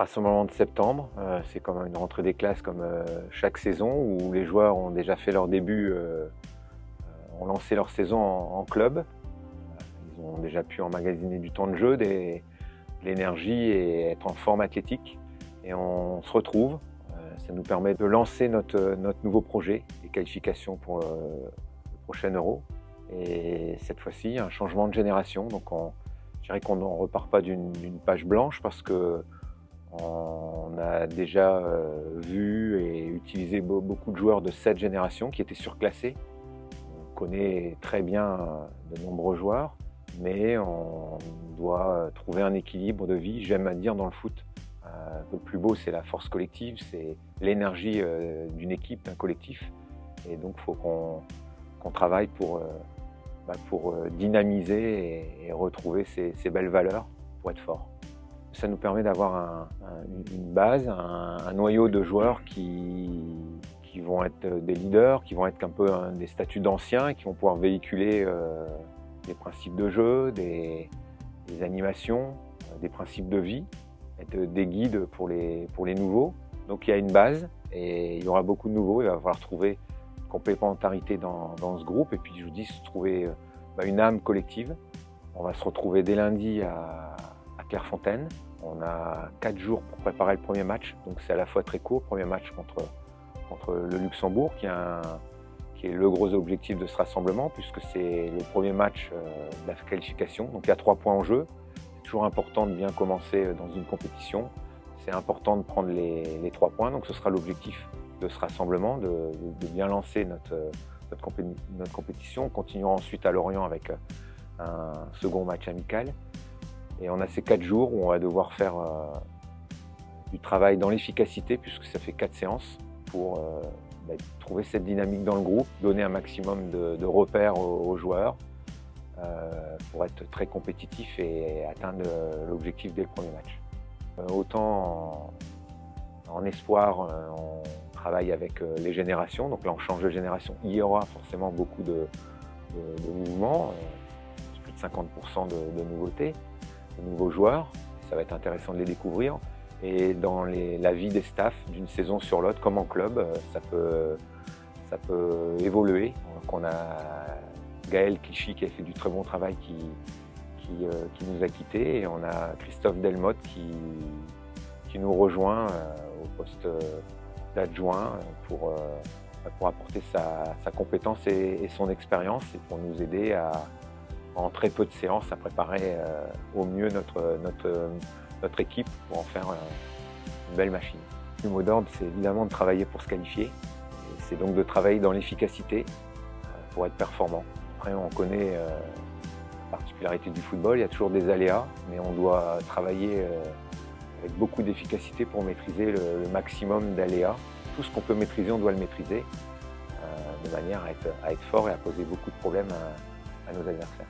Rassemblement de septembre, c'est comme une rentrée des classes comme chaque saison où les joueurs ont déjà fait leur début, ont lancé leur saison en club. Ils ont déjà pu emmagasiner du temps de jeu, de l'énergie et être en forme athlétique. Et on se retrouve, ça nous permet de lancer notre nouveau projet, les qualifications pour le prochain Euro. Et cette fois-ci, un changement de génération. Donc je dirais qu'on ne repart pas d'une page blanche parce que on a déjà vu et utilisé beaucoup de joueurs de cette génération qui étaient surclassés. On connaît très bien de nombreux joueurs, mais on doit trouver un équilibre de vie. J'aime à dire dans le foot, le plus beau c'est la force collective, c'est l'énergie d'une équipe, d'un collectif. Et donc il faut qu'on travaille pour dynamiser et retrouver ces belles valeurs pour être fort. Ça nous permet d'avoir une base, un noyau de joueurs qui vont être des leaders, qui vont être un peu des statuts d'anciens, qui vont pouvoir véhiculer des principes de jeu, des animations, des principes de vie, être des guides pour les nouveaux. Donc il y a une base et il y aura beaucoup de nouveaux. Il va falloir trouver une complémentarité dans ce groupe et puis je vous dis, trouver une âme collective. On va se retrouver dès lundi à Clairefontaine. On a 4 jours pour préparer le premier match, donc c'est à la fois très court. Premier match contre le Luxembourg, qui est le gros objectif de ce rassemblement, puisque c'est le premier match de la qualification. Donc il y a 3 points en jeu. C'est toujours important de bien commencer dans une compétition. C'est important de prendre les 3 points, donc ce sera l'objectif de ce rassemblement, de bien lancer notre compétition. On continuera ensuite à Lorient avec un second match amical. Et on a ces 4 jours où on va devoir faire du travail dans l'efficacité, puisque ça fait 4 séances, pour trouver cette dynamique dans le groupe, donner un maximum de repères aux joueurs, pour être très compétitif et atteindre l'objectif dès le premier match. Autant en espoir, on travaille avec les générations, donc là on change de génération, il y aura forcément beaucoup de mouvements, plus de 50% de nouveautés, de nouveaux joueurs, ça va être intéressant de les découvrir. Et dans la vie des staffs d'une saison sur l'autre, comme en club, ça peut évoluer. Donc on a Gaël Clichy qui a fait du très bon travail qui nous a quittés, et on a Christophe Delmotte qui nous rejoint au poste d'adjoint pour apporter sa compétence et son expérience et pour nous aider en très peu de séances à préparer au mieux notre équipe pour en faire une belle machine. Le mot d'ordre, c'est évidemment de travailler pour se qualifier. C'est donc de travailler dans l'efficacité pour être performant. Après, on connaît la particularité du football, il y a toujours des aléas, mais on doit travailler avec beaucoup d'efficacité pour maîtriser le maximum d'aléas. Tout ce qu'on peut maîtriser, on doit le maîtriser de manière à être fort et à poser beaucoup de problèmes à nos adversaires.